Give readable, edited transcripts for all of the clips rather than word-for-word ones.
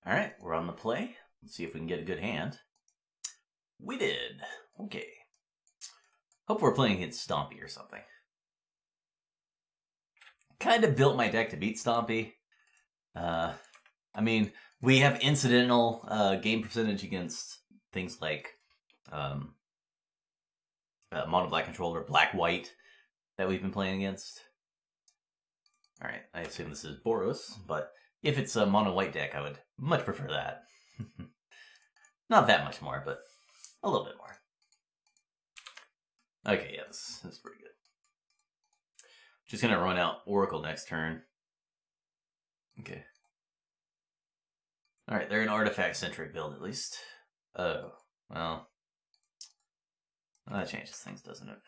Alright, we're on the play. Let's see if we can get a good hand. We did. Okay. Hope we're playing against Stompy or something. Kind of built my deck to beat Stompy. I mean, we have incidental game percentage against things like mono black controller, black white that we've been playing against. Alright, I assume this is Boros, but if it's a mono white deck, I would much prefer that. Not that much more, but a little bit more. Okay, yeah, this is pretty good. Just gonna run out Oracle next turn. Okay. Alright, they're an artifact-centric build, at least. Oh, well. That changes things, doesn't it?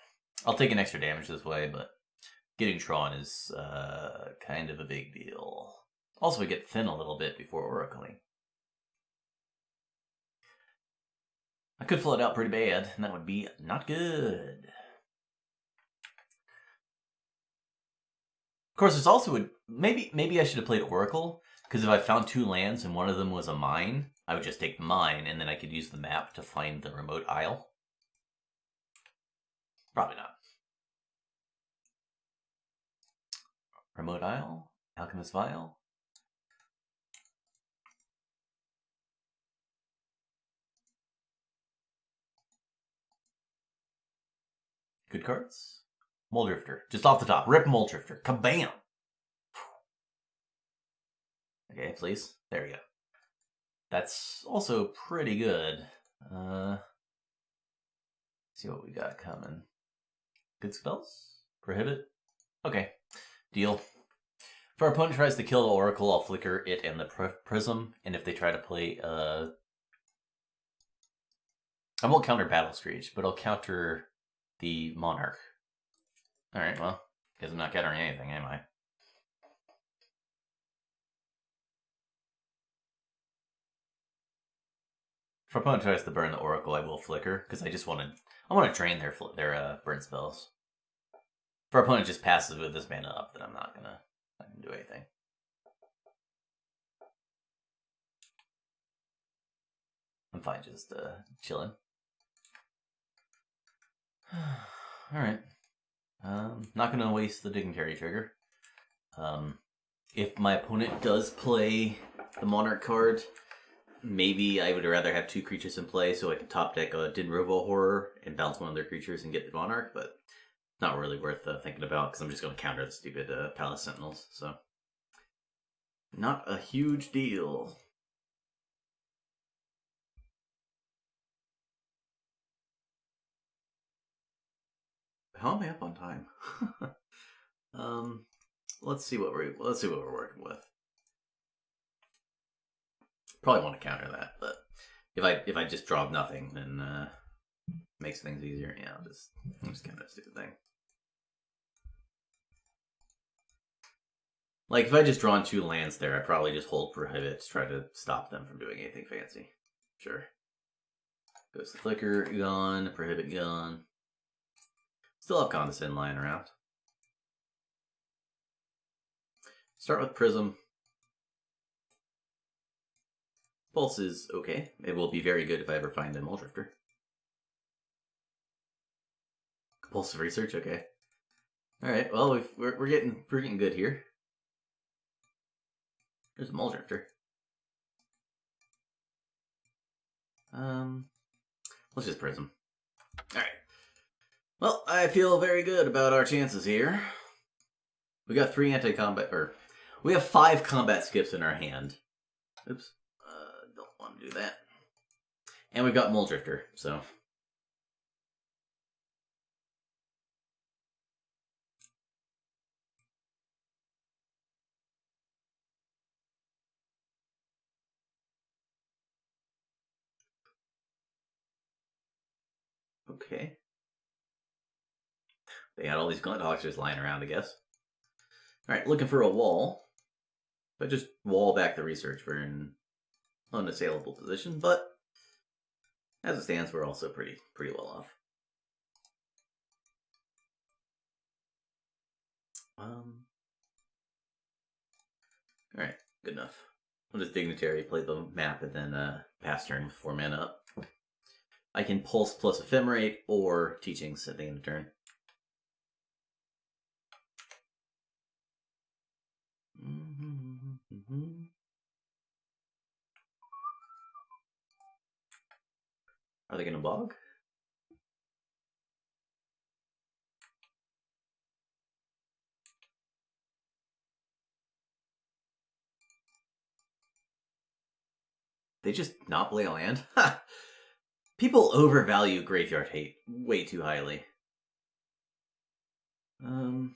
I'll take an extra damage this way, but getting Tron is kind of a big deal. Also, we get thin a little bit before Oracling. I could float out pretty bad, and that would be not good. Of course, there's also maybe I should have played Oracle, because if I found 2 lands and one of them was a mine, I would just take the mine, and then I could use the map to find the remote isle. Probably not. Remote isle? Alchemist Vial? Good cards? Muldrifter. Just off the top. Rip Muldrifter. Kabam! Okay, please. There we go. That's also pretty good. See what we got coming. Good spells? Prohibit? Okay. Deal. If our opponent tries to kill the Oracle, I'll flicker it and the Prism, and if they try to play, I won't counter Battle Screech, but I'll counter the Monarch. Alright, well, guess I'm not countering anything, am I? If our opponent tries to burn the Oracle, I will flicker, because I want to drain their burn spells. If our opponent just passes with this mana up, then I'm not gonna do anything. I'm fine just chilling. Alright. Not gonna waste the Dignitary trigger. If my opponent does play the Monarch card, maybe I would rather have 2 creatures in play so I can top deck a Din Rovo Horror and bounce one of their creatures and get the Monarch, but not really worth thinking about because I'm just going to counter the stupid Palace Sentinels, so not a huge deal. How am I up on time? Let's see what we're working with. Probably want to counter that, but if I just draw nothing, then makes things easier. Yeah, I'll just counter that stupid thing. Like, if I just drawn 2 lands there, I'd probably just hold Prohibit to try to stop them from doing anything fancy. Sure. Goes the Flicker, gone. Prohibit, gone. Still have Condescend lying around. Start with Prism. Pulse is okay. It will be very good if I ever find a Muldrifter. Compulsive Research, okay. Alright, well, we're getting good here. There's a Muldrifter. Let's just Prism. Alright. Well, I feel very good about our chances here. We got 3 anti-combat, or we have 5 combat skips in our hand. Oops. Don't want to do that. And we've got Muldrifter, so. Okay. They had all these Glinthawks just lying around, I guess. Alright, looking for a wall. If I just wall back the research, we're in unassailable position, but as it stands, we're also pretty well off. Alright, good enough. I'll just Dignitary, play the map, and then pass turn with 4 mana up. I can Pulse plus Ephemerate or Teachings at the end of turn. Are they going to bog? They just not play a land? Ha! People overvalue Graveyard Hate way too highly. I'm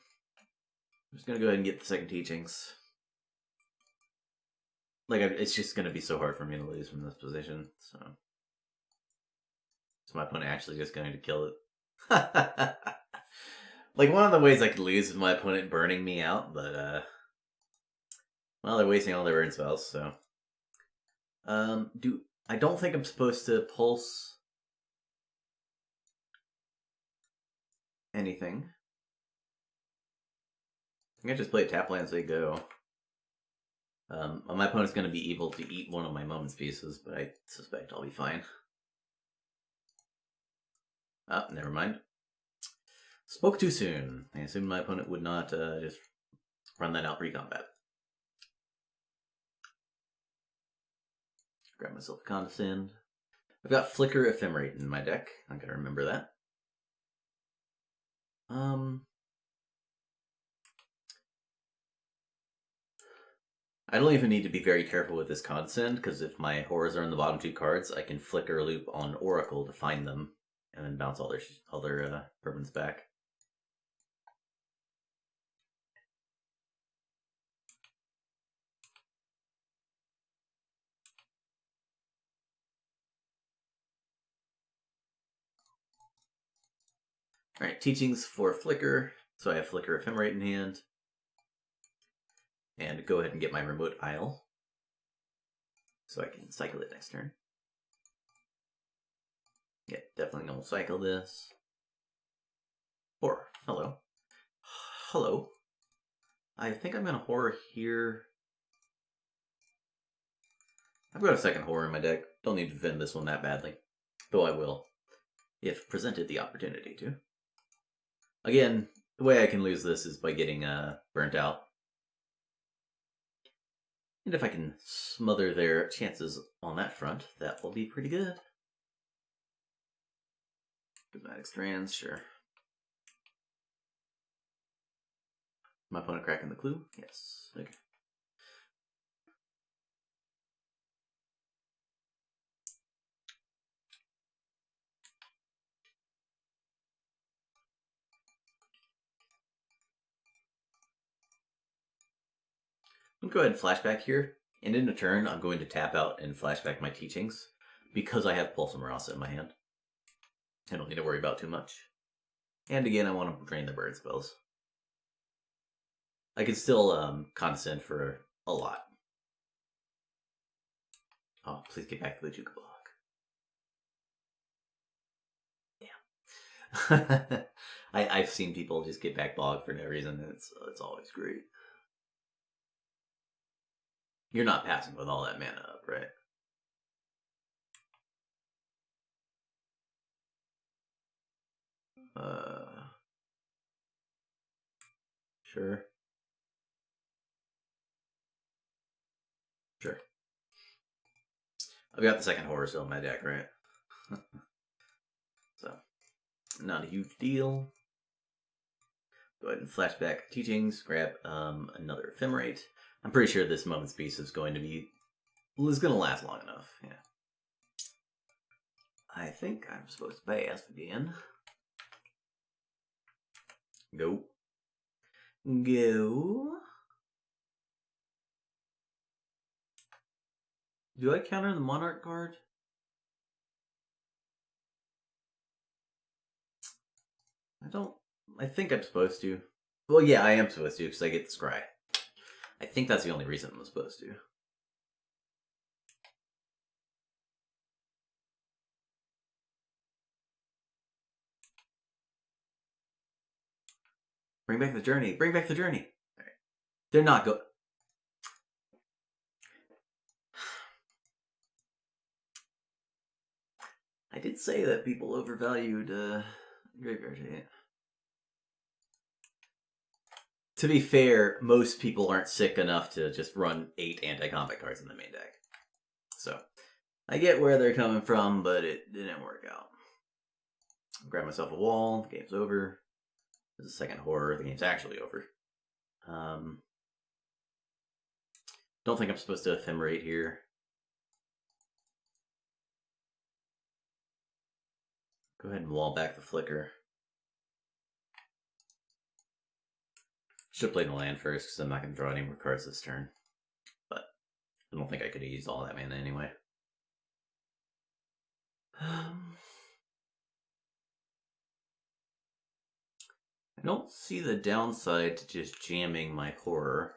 just gonna go ahead and get the second Teachings. Like, it's just gonna be so hard for me to lose from this position, so... Is my opponent actually just going to kill it? Like, one of the ways I could lose is my opponent burning me out, but, well, they're wasting all their burn spells, so... I don't think I'm supposed to Pulse... anything. I think I just play tap land as they go. My opponent's going to be able to eat one of my Moments pieces, but I suspect I'll be fine. Oh, never mind. Spoke too soon. I assumed my opponent would not just run that out pre-combat. Grab myself a Condescend. I've got Flicker Ephemerate in my deck. I gotta remember that. I don't even need to be very careful with this Condescend, because if my horrors are in the bottom 2 cards, I can Flicker Loop on Oracle to find them, and then bounce all their permanents back. Alright, Teachings for Flicker. So I have Flicker Ephemerate in hand. And go ahead and get my Remote Isle. So I can cycle it next turn. Yeah, definitely gonna cycle this. Or, hello. Hello. I think I'm gonna Horror here. I've got a second Horror in my deck. Don't need to defend this one that badly. Though I will, if presented the opportunity to. Again, the way I can lose this is by getting burnt out. And if I can smother their chances on that front, that will be pretty good. Dramatic Strands, sure. My opponent cracking the clue? Yes. Okay. I'm going to go ahead and flashback here, and in a turn, I'm going to tap out and flashback my Teachings, because I have Pulse of Marasa in my hand. I don't need to worry about too much. And again, I want to drain the bird spells. I can still Condescend for a lot. Oh, please get back to the Juke Bog. Yeah. I've seen people just get back Bog for no reason, and it's always great. You're not passing with all that mana up, right? Sure. Sure. I've got the second Horror still in my deck, right? So, not a huge deal. Go ahead and flashback Teachings, grab another Ephemerate. I'm pretty sure this Moment's Piece is going to last long enough, yeah. I think I'm supposed to pass again. Go. Go. Do I counter the Monarch card? I think I'm supposed to. Well, yeah, I am supposed to, because I get the Scry. I think that's the only reason I'm supposed to. Bring back the journey. Bring back the journey. All right. They're not go. I did say that people overvalued Graveyard Hate. To be fair, most people aren't sick enough to just run 8 anti-combat cards in the main deck. So, I get where they're coming from, but it didn't work out. Grab myself a wall, the game's over. There's a second horror, the game's actually over. Don't think I'm supposed to ephemerate here. Go ahead and wall back the flicker. Should have played the land first, because I'm not going to draw any more cards this turn. But I don't think I could have used all that mana anyway. I don't see the downside to just jamming my horror.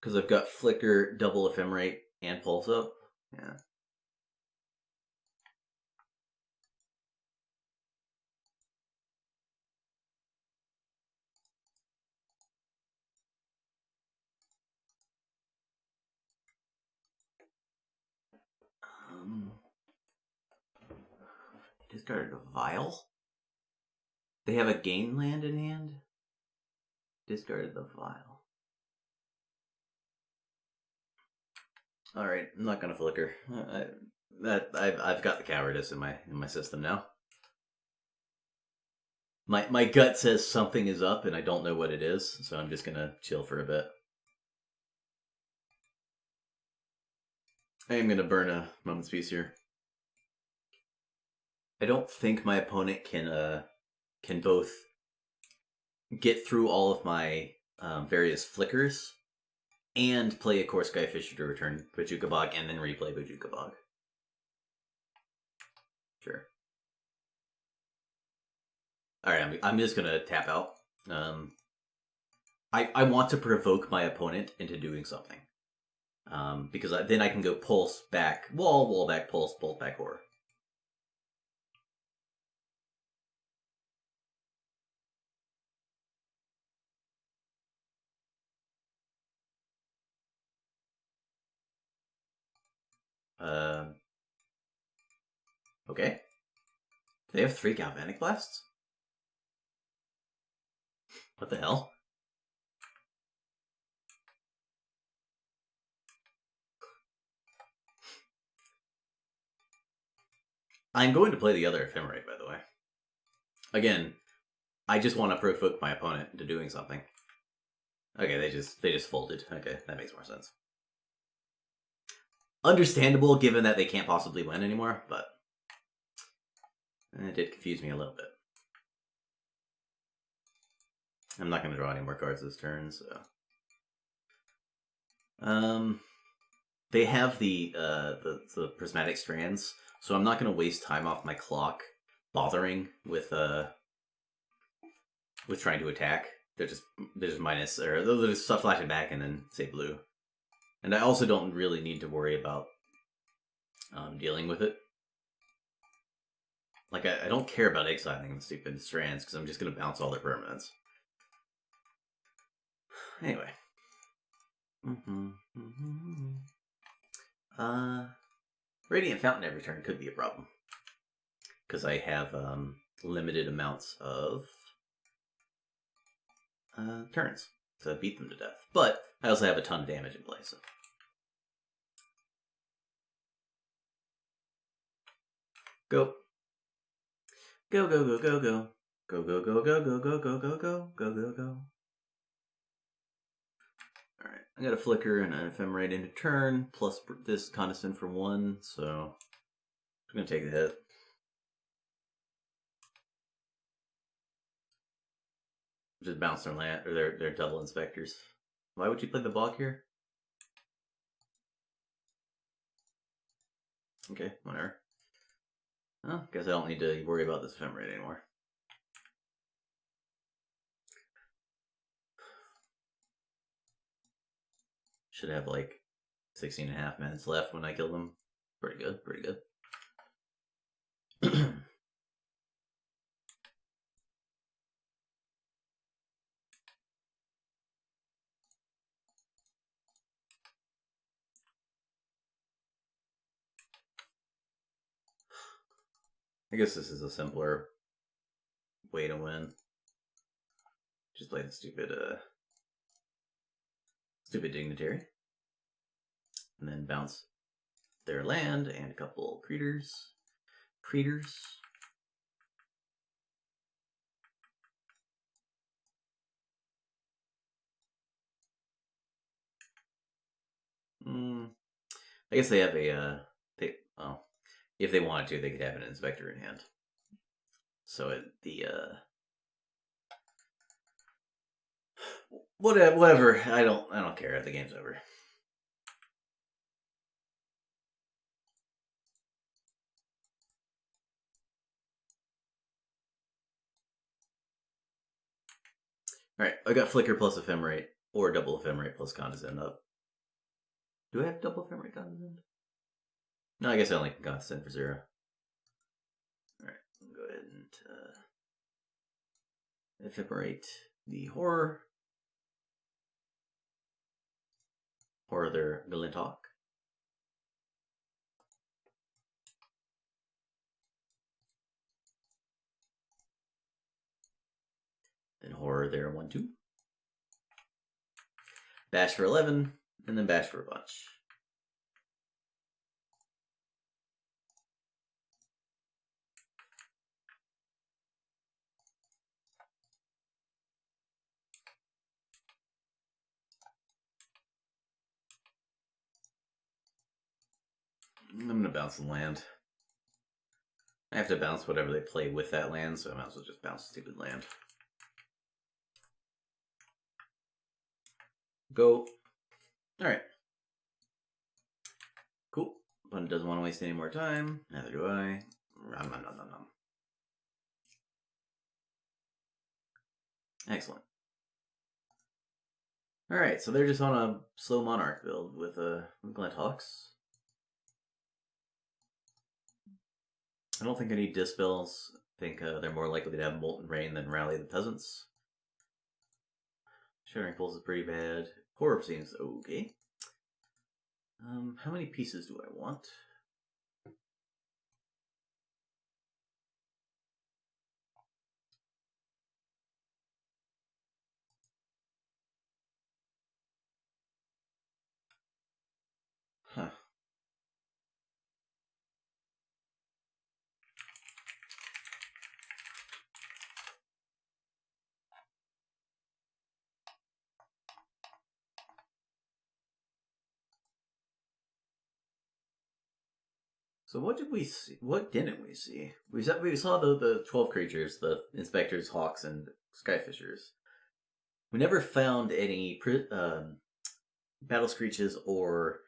Because I've got Flicker, Double Ephemerate, and Pulse Up. Yeah. Discarded a Vial? They have a gain land in hand? Discarded the Vial. Alright, I'm not gonna Flicker. I've got the cowardice in my system now. My gut says something is up and I don't know what it is, so I'm just gonna chill for a bit. I am gonna burn a Moment's Peace here. I don't think my opponent can both get through all of my various flickers and play a Core Sky Fisher to return Bojuka Bog and then replay Bojuka Bog. Sure. Alright, I'm just gonna tap out. I want to provoke my opponent into doing something. Because then I can go pulse back, wall back, pulse back, horror. Okay. They have 3 Galvanic Blasts? What the hell? I'm going to play the other Ephemerate, by the way. Again, I just want to provoke my opponent into doing something. Okay, they just folded. Okay, that makes more sense. Understandable, given that they can't possibly win anymore, but it did confuse me a little bit. I'm not going to draw any more cards this turn, so... They have the prismatic strands, so I'm not going to waste time off my clock bothering with trying to attack. They're just minus, or they'll just stuff flashing back and then say blue. And I also don't really need to worry about dealing with it. Like, I don't care about exiling the stupid strands, because I'm just going to bounce all their permanents. Anyway. Radiant Fountain every turn could be a problem. Because I have limited amounts of turns to beat them to death. But I also have a ton of damage in play, so... Go. Go, go, go, go, go. Go, go, go, go, go, go, go, go, go, go, go, go. Alright, I got a Flicker and an Ephemerate into turn, plus this Condescend for 1, so I'm going to take the hit. Just bounce their land, or their double inspectors. Why would you play the Bog here? Okay, whatever. Well, guess I don't need to worry about this Ephemerate anymore. Should have like 16.5 minutes left when I kill them. Pretty good, pretty good. I guess this is a simpler way to win. Just play the stupid dignitary. And then bounce their land and a couple creatures. I guess they have a if they wanted to, they could have an inspector in hand. So whatever. I don't care. The game's over. Alright, I got Flicker plus Ephemerate, or double Ephemerate plus Condescend up. Do I have double Ephemerate Condescend? No, I guess I only can Condescend for 0. Alright, I'll go ahead and Ephemerate the Horror. Horror their Glinthawk. Then Horror their 1/2. Bash for 11, and then bash for a bunch. I'm going to bounce the land. I have to bounce whatever they play with that land, so I might as well just bounce stupid land. Go. Alright. Cool. Opponent doesn't want to waste any more time. Neither do I. Excellent. Alright, so they're just on a slow Monarch build with Glinthawks. I don't think I need Dispels. I think they're more likely to have Molten Rain than Rally the Peasants. Shattering Pulse is pretty bad. Horror seems okay. How many pieces do I want? Huh. So what did we see? What didn't we see? We saw the 12 creatures, the Inspectors, Hawks, and Skyfishers. We never found any Battle Screeches or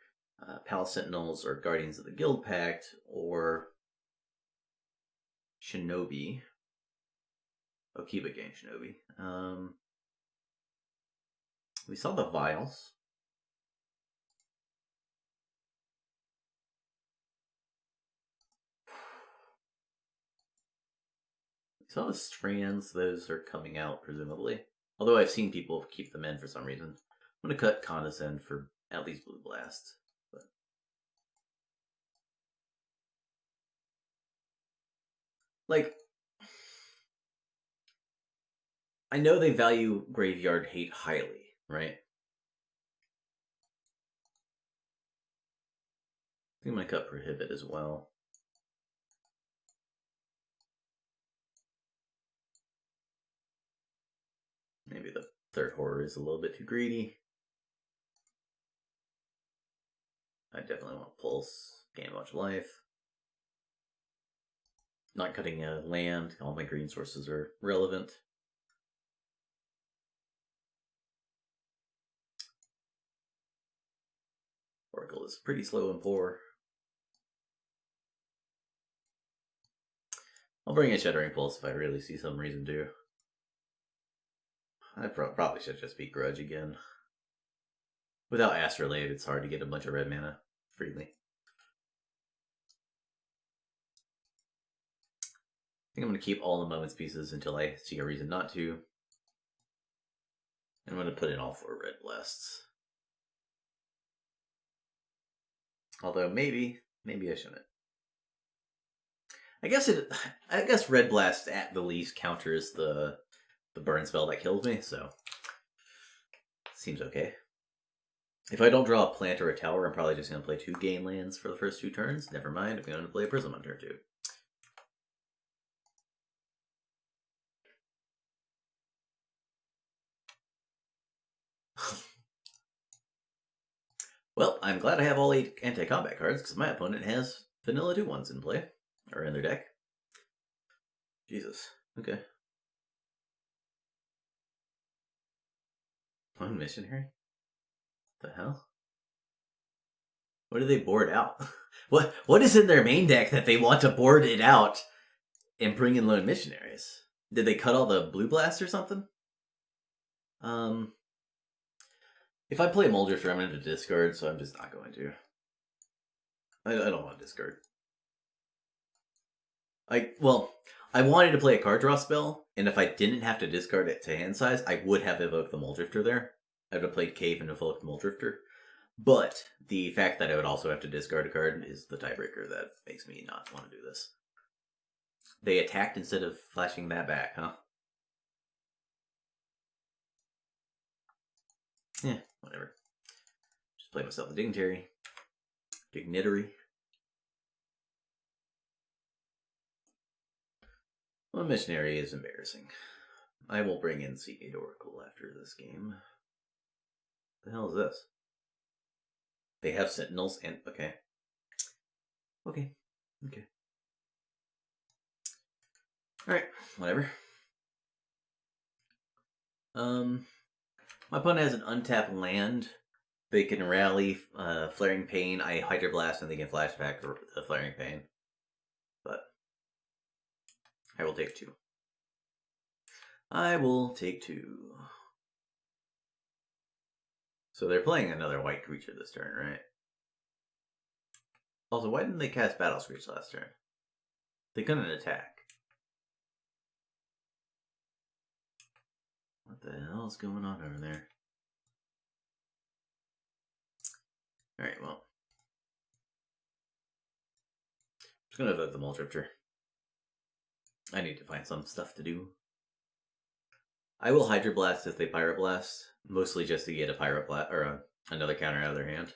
Palace Sentinels or Guardians of the Guild Pact or Shinobi. Okiba Gang Shinobi. We saw the Vials. We saw the Strands. Those are coming out, presumably. Although I've seen people keep them in for some reason. I'm going to cut Condescend for at least Blue Blast. But like, I know they value Graveyard Hate highly, right? I think I'm going to cut Prohibit as well. Maybe the third Horror is a little bit too greedy. I definitely want Pulse, gain a bunch of life. Not cutting a land, all my green sources are relevant. Oracle is pretty slow and poor. I'll bring a Shattering Pulse if I really see some reason to. I probably should just beat Grudge again. Without Astrolabe, it's hard to get a bunch of red mana freely. I think I'm going to keep all the Moments pieces until I see a reason not to. And I'm going to put in all 4 red blasts. Although maybe I shouldn't. I guess Red Blast at the least counters the burn spell that kills me, so seems okay. If I don't draw a plant or a tower, I'm probably just going to play 2 gain lands for the first 2 turns. Never mind, I'm going to play a Prism on turn 2. Well, I'm glad I have all 8 anti-combat cards, because my opponent has vanilla 2/1s in play. Or in their deck. Jesus. Okay. One missionary? The hell? What do they board out? What is in their main deck that they want to board it out and bring in lone missionaries? Did they cut all the blue blasts or something? If I play Moldrifter, I'm going to discard, so I'm just not going to. I don't want to discard. I wanted to play a card draw spell, and if I didn't have to discard it to hand size, I would have evoked the Moldrifter there. I would have played Cave and evoked Moldrifter. But the fact that I would also have to discard a card is the tiebreaker that makes me not want to do this. They attacked instead of flashing that back, huh? Yeah, whatever. Just play myself a Dignitary. Well, Missionary is embarrassing. I will bring in Seagate Oracle after this game. The hell is this? They have Sentinels and... Okay. Okay. Alright, whatever. My opponent has an untapped land. They can rally Flaring Pain. I Hydro Blast and they can flashback the Flaring Pain. But I will take 2. I will take 2. So they're playing another white creature this turn, right? Also, why didn't they cast Battle Screech last turn? They couldn't attack. What the hell is going on over there? Alright, well. I'm just gonna vote the Moldrifter. I need to find some stuff to do. I will Hydroblast if they Pyroblast, mostly just to get a Pyroblast or another counter out of their hand.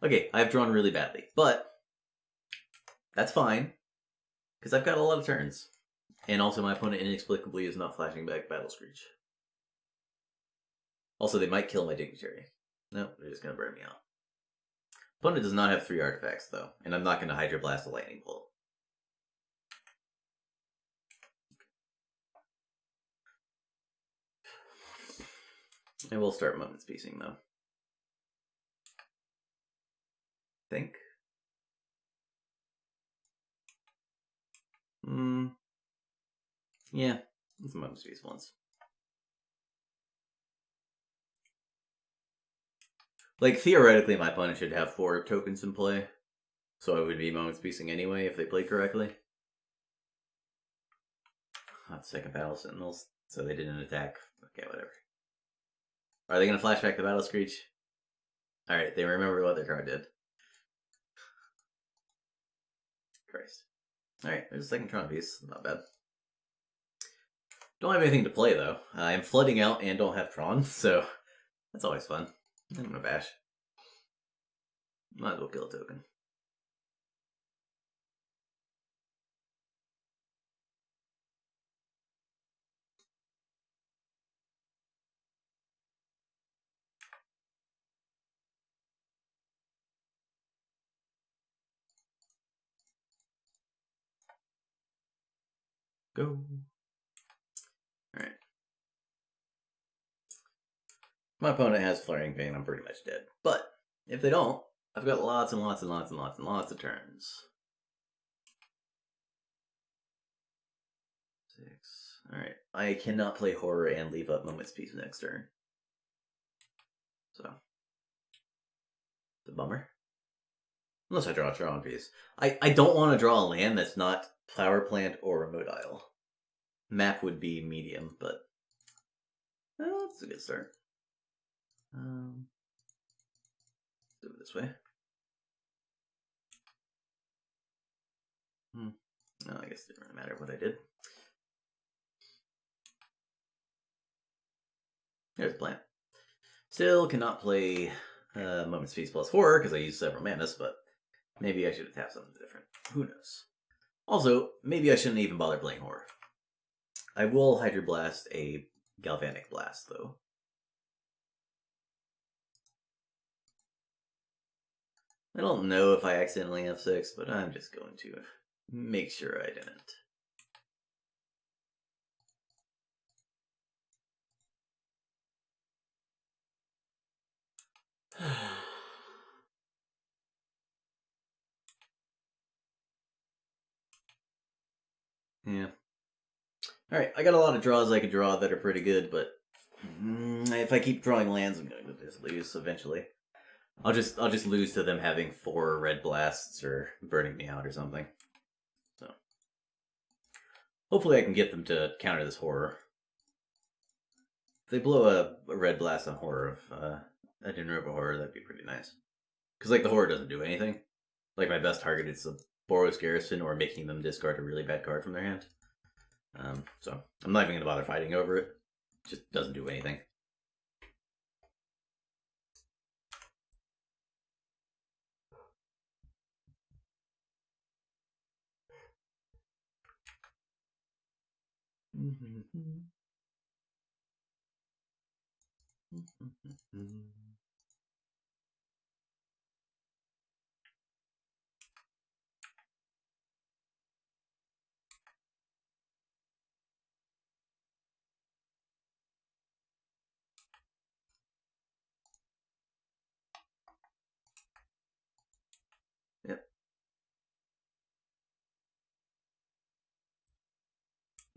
Okay, I've drawn really badly, but that's fine because I've got a lot of turns, and also my opponent inexplicably is not flashing back Battle Screech. Also, they might kill my Dignitary. No, they're just gonna burn me out. Opponent does not have 3 artifacts though, and I'm not gonna Hydroblast a Lightning Bolt. I will start Moment's Piecing, though. Think. Yeah, it's Moment's Piece once. Like, theoretically, my opponent should have 4 tokens in play, so I would be Moment's Piecing anyway if they played correctly. Hot second Battle Sentinels, so they didn't attack. Okay, whatever. Are they going to flashback the Battle Screech? Alright, they remember what their card did. Christ. Alright, there's a second Tron piece. Not bad. Don't have anything to play, though. I'm flooding out and don't have Tron, so that's always fun. I'm gonna bash. Might as well kill a token. Go. Alright. My opponent has Flaring Pain, I'm pretty much dead. But, if they don't, I've got lots and lots and lots and lots and lots of turns. 6. Alright. I cannot play Horror and leave up Moment's Piece next turn. So. It's a bummer. Unless I draw a Tron piece. I don't want to draw a land that's not Flower Plant or Remote Isle. Map would be medium, but that's a good start. Do it this way. Well, I guess it didn't really matter what I did. There's a plant. Still cannot play Moment's Peace plus Horror because I used several manas, but maybe I should have tapped something different. Who knows? Also, maybe I shouldn't even bother playing Horror. I will Hydroblast a Galvanic Blast, though. I don't know if I accidentally F6, but I'm just going to make sure I didn't. Yeah. Alright, I got a lot of draws I could draw that are pretty good, but if I keep drawing lands, I'm going to just lose eventually. I'll just lose to them having 4 red blasts or burning me out or something. So hopefully I can get them to counter this horror. If they blow a red blast on horror of a Dinner Horror, that'd be pretty nice. Because like the horror doesn't do anything. Like my best target is the Boros Garrison or making them discard a really bad card from their hand. So I'm not even going to bother fighting over it. It just doesn't do anything.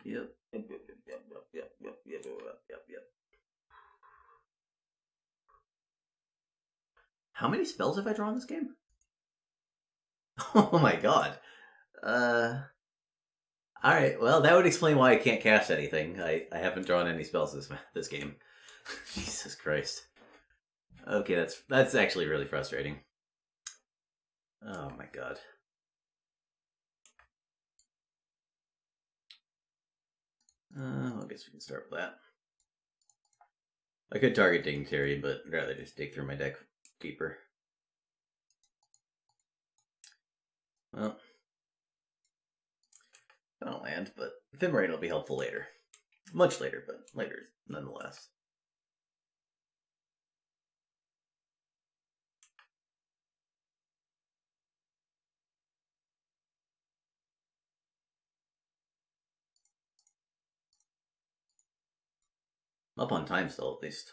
Yep. Yep. Yep. How many spells have I drawn this game? Oh my god. Alright, well, that would explain why I can't cast anything. I haven't drawn any spells this game. Jesus Christ. Okay, that's actually really frustrating. Oh my god. I guess we can start with that. I could target Dignitary, but I'd rather just dig through my deck deeper. Well, I don't land, but Ephemerate will be helpful later. Much later, but later nonetheless. I'm up on time still, at least.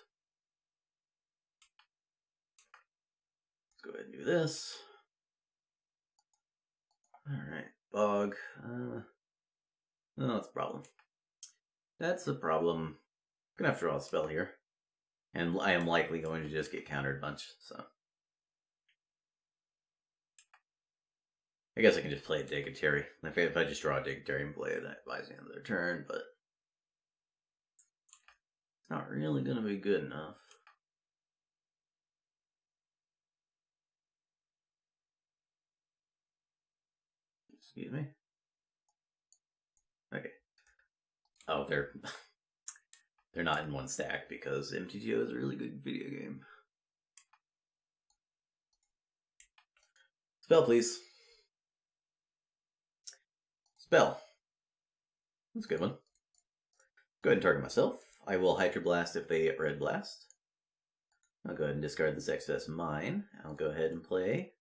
Let's go ahead and do this. Alright, Bog. Oh, that's a problem. That's a problem. I'm gonna have to draw a spell here. And I am likely going to just get countered a bunch, so. I guess I can just play a Dignitary. If I just draw a Dignitary and play it, that buys the end of their turn, but it's not really going to be good enough. Excuse me. Okay. Oh, they're not in one stack because MTGO is a really good video game. Spell, please. Spell. That's a good one. Go ahead and target myself. I will Hydroblast if they Red Blast. I'll go ahead and discard this excess mine. I'll go ahead and play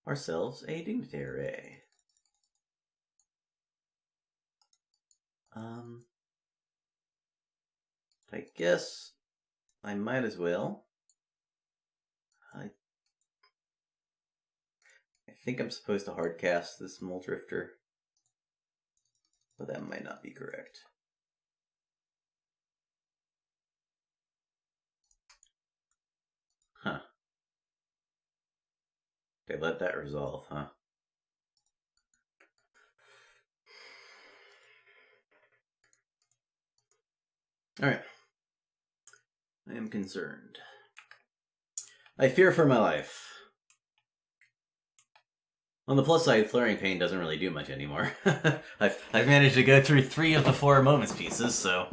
ourselves a Dignitary. I guess I might as well. I think I'm supposed to hardcast this Muldrifter, but that might not be correct. Huh. They let that resolve, huh? Alright. I am concerned. I fear for my life. On the plus side, Flaring Pain doesn't really do much anymore. I've managed to go through 3 of the 4 moments pieces, so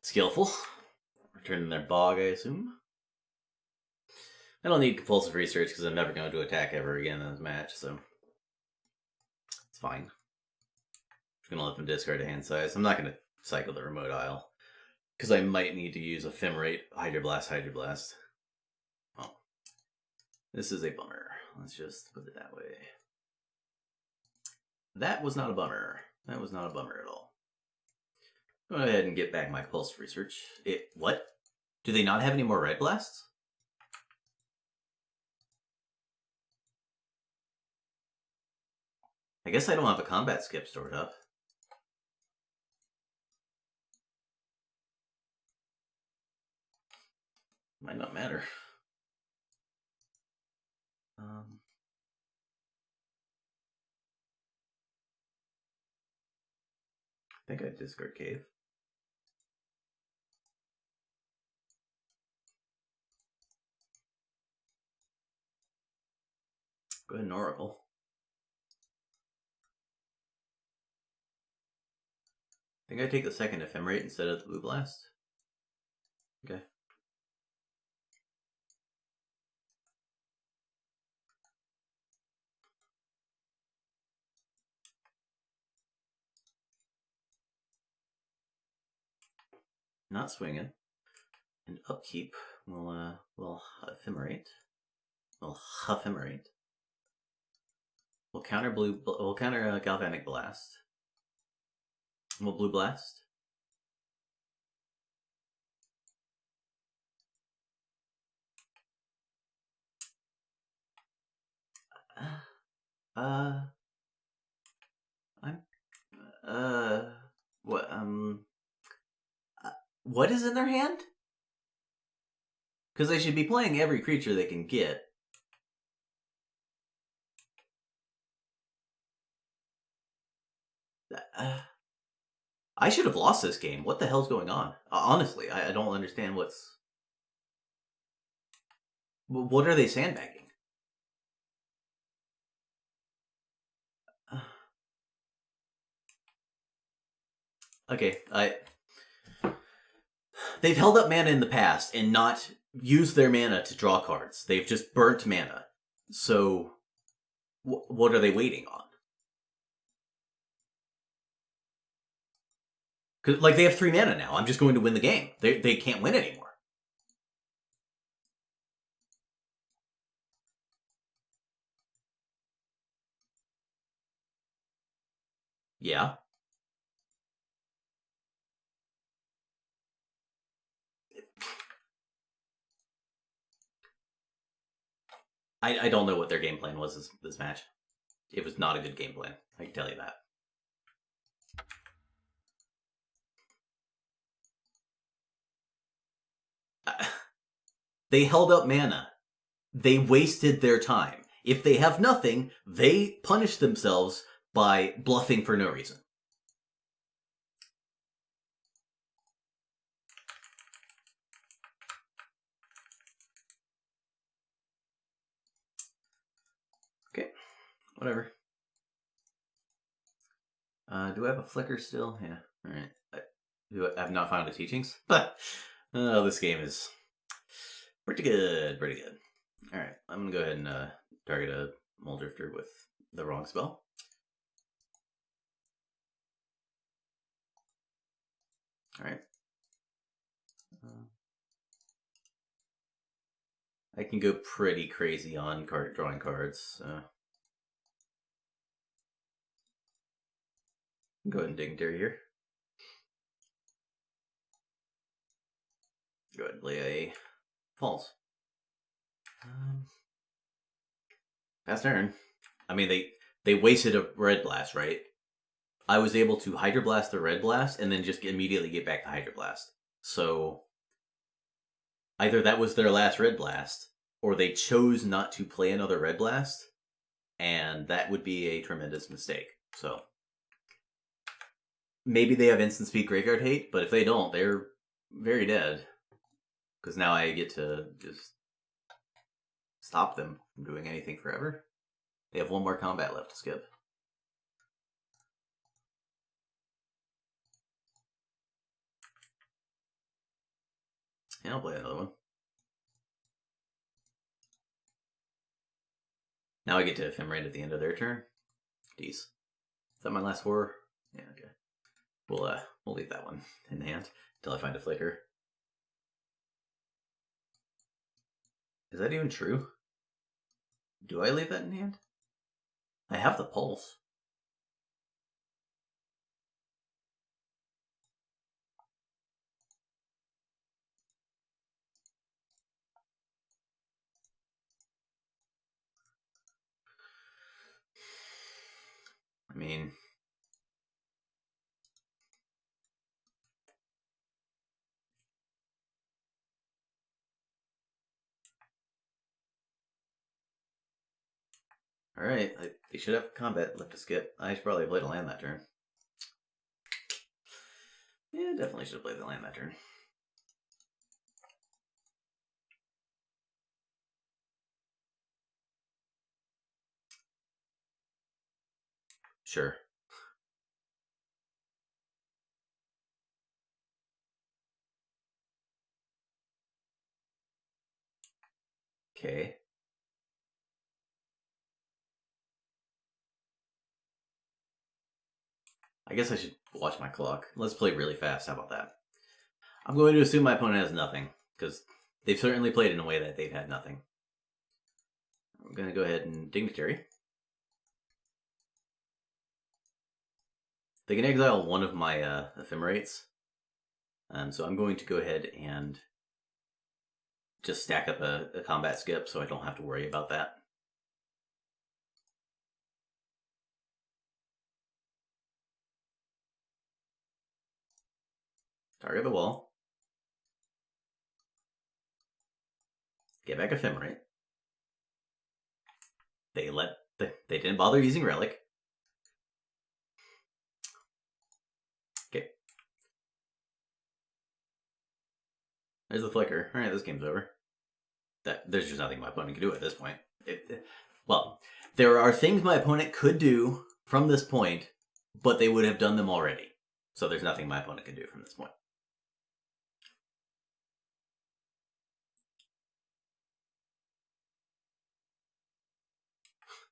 skillful. Returning their bog, I assume. I don't need compulsive research because I'm never going to attack ever again in this match, so it's fine. I'm going to let them discard a hand size. I'm not going to cycle the remote isle because I might need to use Ephemerate, Hydroblast. Oh, this is a bummer. Let's just put it that way. That was not a bummer. That was not a bummer at all. Go ahead and get back my compulsive research. What? Do they not have any more red blasts? I guess I don't have a combat skip stored up. Might not matter. I think I discard Cave. Go ahead and Oracle. I think I take the second Ephemerate instead of the Blue Blast. Okay. Not swinging. And upkeep will Ephemerate. We'll Ephemerate. We'll counter Galvanic Blast. We'll Blue Blast. What is in their hand? Because they should be playing every creature they can get. I should have lost this game. What the hell's going on? Honestly, I don't understand what's... What are they sandbagging? Okay, they've held up mana in the past and not used their mana to draw cards. They've just burnt mana. So, what are they waiting on? Cause, like, they have 3 mana now. I'm just going to win the game. They can't win anymore. Yeah. I don't know what their game plan was this match. It was not a good game plan. I can tell you that. They held up mana. They wasted their time. If they have nothing, they punish themselves by bluffing for no reason. Okay, whatever. Do I have a flicker still? Yeah, alright. I have not found the teachings, but this game is pretty good, pretty good. Alright, I'm gonna go ahead and target a Muldrifter with the wrong spell. Alright. I can go pretty crazy on drawing cards. Go ahead and Dignitary here. Go ahead and play a Falls. Fast turn. I mean, they wasted a Red Blast, right? I was able to Hydroblast the Red Blast and then just immediately get back to Hydroblast. So, either that was their last Red Blast, or they chose not to play another Red Blast, and that would be a tremendous mistake. So, maybe they have Instant Speed Graveyard Hate, but if they don't, they're very dead. Because now I get to just stop them from doing anything forever. They have one more combat left to skip. And I'll play another one. Now I get to ephemerate at the end of their turn. Jeez. Is that my last horror? Yeah, okay. We'll leave that one in hand until I find a flicker. Is that even true? Do I leave that in hand? I have the pulse. I mean... Alright, they should have combat left to skip. I should probably play to land that turn. Yeah, definitely should have played the land that turn. Sure. Okay. I guess I should watch my clock. Let's play really fast. How about that? I'm going to assume my opponent has nothing, because they've certainly played in a way that they've had nothing. I'm going to go ahead and Dignitary. They can exile one of my ephemerates. So I'm going to go ahead and just stack up a combat skip so I don't have to worry about that. Target the wall. Get back ephemerate. They didn't bother using relic. Okay. There's the flicker. Alright, this game's over. There's just nothing my opponent can do at this point. Well, there are things my opponent could do from this point, but they would have done them already. So there's nothing my opponent can do from this point.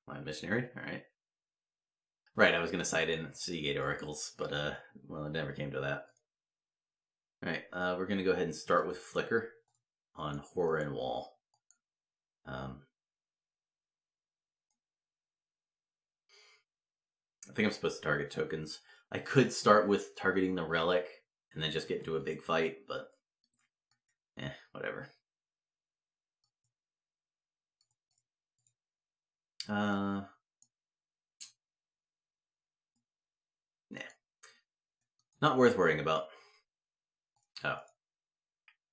My missionary? Alright. Right, I was going to cite in Seagate Oracles, but, well, it never came to that. Alright, we're going to go ahead and start with Flicker on Horror and Wall. I think I'm supposed to target tokens. I could start with targeting the relic and then just get into a big fight, but whatever. Nah. Not worth worrying about. Oh.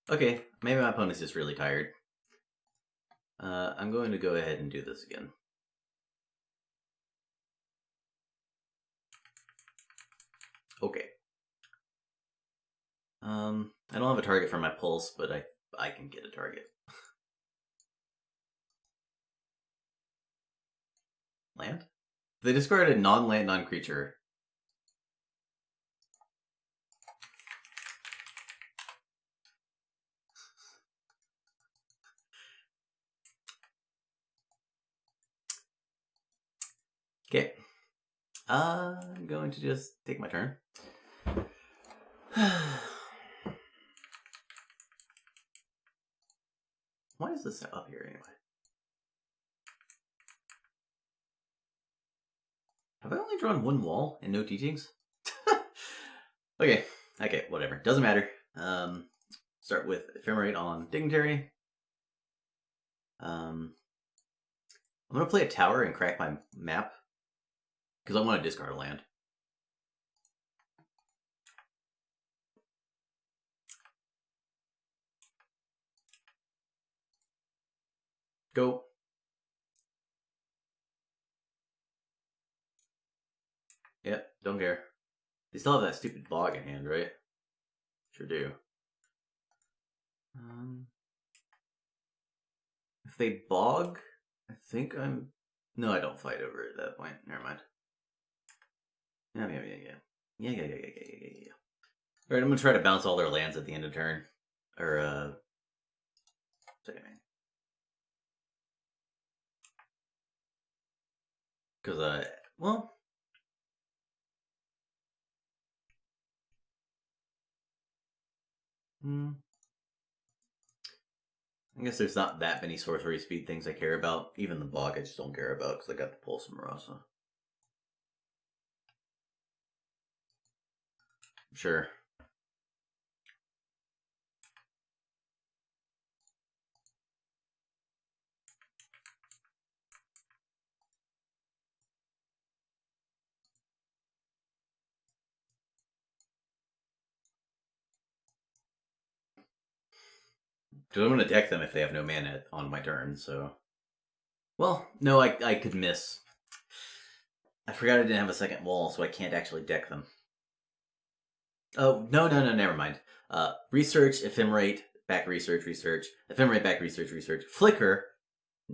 Okay, maybe my opponent's just really tired. I'm going to go ahead and do this again. Okay. I don't have a target for my pulse, but I can get a target. Land? They discarded non-land, non-creature. Okay. I'm going to just take my turn. Why is this up here anyway? Have I only drawn one wall and no teachings? Okay, whatever. Doesn't matter. Start with Ephemerate on Dignitary. I'm going to play a tower and crack my map, because I want to discard a land. Go. Yep, don't care. They still have that stupid bog in hand, right? Sure do. If they bog, I think I'm... No, I don't fight over it at that point. Never mind. Yeah. Alright, I'm gonna try to bounce all their lands at the end of turn. Or, second main. Because, well... I guess there's not that many sorcery speed things I care about. Even the bog I just don't care about because I got the Pulse from Marasa. Sure. Because I'm going to deck them if they have no mana on my turn, so... Well, no, I could miss. I forgot I didn't have a second wall, so I can't actually deck them. Oh, no, never mind. Research, Ephemerate, back research, Ephemerate, back research, Flicker,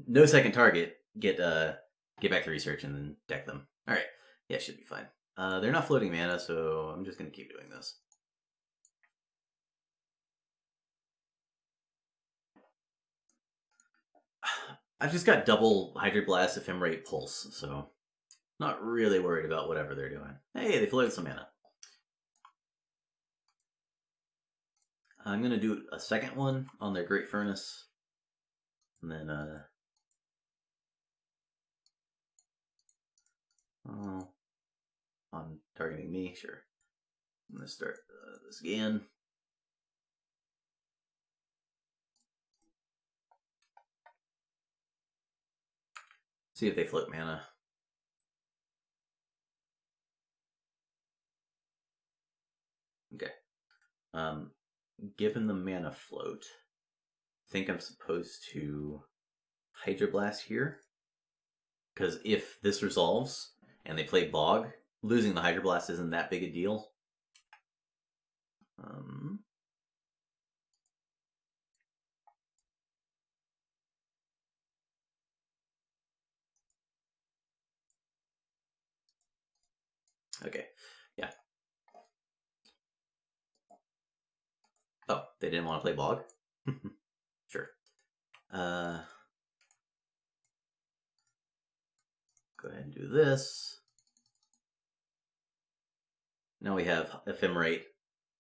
no second target, get back to research, and then deck them. Alright, yeah, should be fine. They're not floating mana, so I'm just going to keep doing this. I've just got double Hydroblast, Ephemerate, Pulse, so not really worried about whatever they're doing. Hey, they floated some mana. I'm going to do a second one on their Great Furnace. And then, on targeting me, sure. I'm going to start this again. See if they float mana. Okay. Given the mana float, I think I'm supposed to Hydroblast here. Because if this resolves and they play Bog, losing the Hydroblast isn't that big a deal. Okay, yeah. Oh, they didn't want to play Bog? Sure. Go ahead and do this. Now we have Ephemerate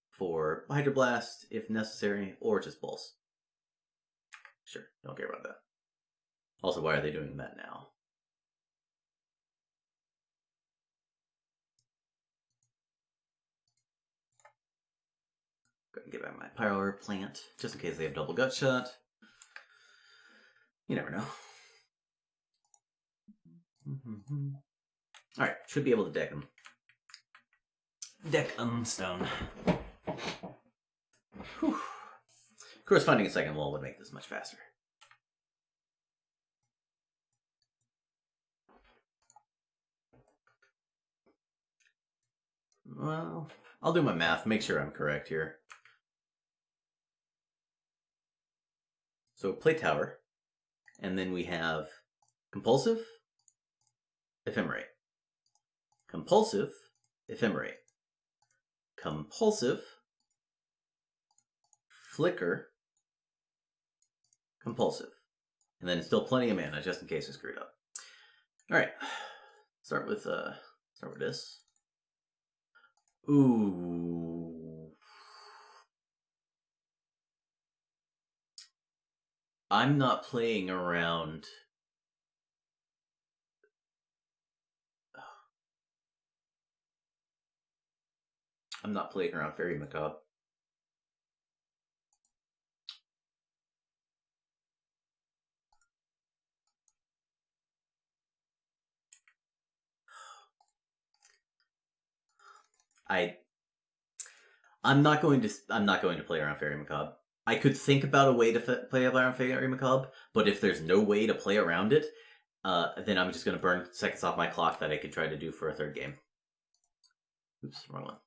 for Hydroblast, if necessary, or just Pulse. Sure, don't care about that. Also, why are they doing that now? Go ahead and get back my Pyro Plant, just in case they have double Gut Shot. You never know. Alright, should be able to deck them. Deck stone. Whew. Of course, finding a second wall would make this much faster. Well, I'll do my math, make sure I'm correct here. So play tower, and then we have compulsive, Ephemerate. Compulsive, Ephemerate. Compulsive, Flicker, compulsive. And then still plenty of mana, just in case I screwed up. Alright. Start with this. Ooh. I'm not playing around. I'm not playing around Fairy Macabre. I'm not going to play around Fairy Macabre. I could think about a way to play around Fairy Macabre, but if there's no way to play around it, then I'm just going to burn seconds off my clock that I could try to do for a third game. Oops, wrong one.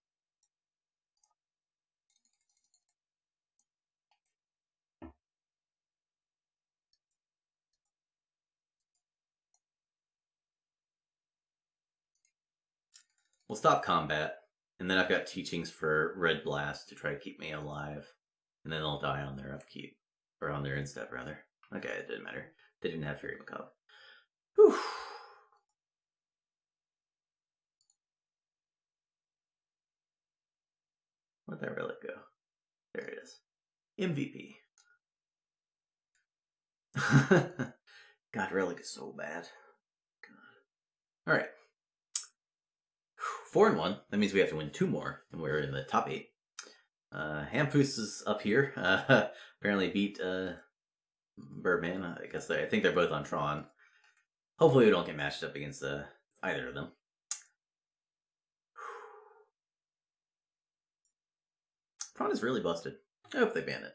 we'll stop combat, and then I've got teachings for Red Blast to try to keep me alive, and then they'll die on their upkeep, or on their instep rather. Okay, it didn't matter. They didn't have Fury Macabre. Whew. Where'd that relic go? There it is. MVP. God, relic is so bad. God. All right. 4-1. That means we have to win 2 more, and we're in the top 8. Hampoos is up here. Apparently beat Birdman. I think they're both on Tron. Hopefully we don't get matched up against either of them. Tron is really busted. I hope they ban it.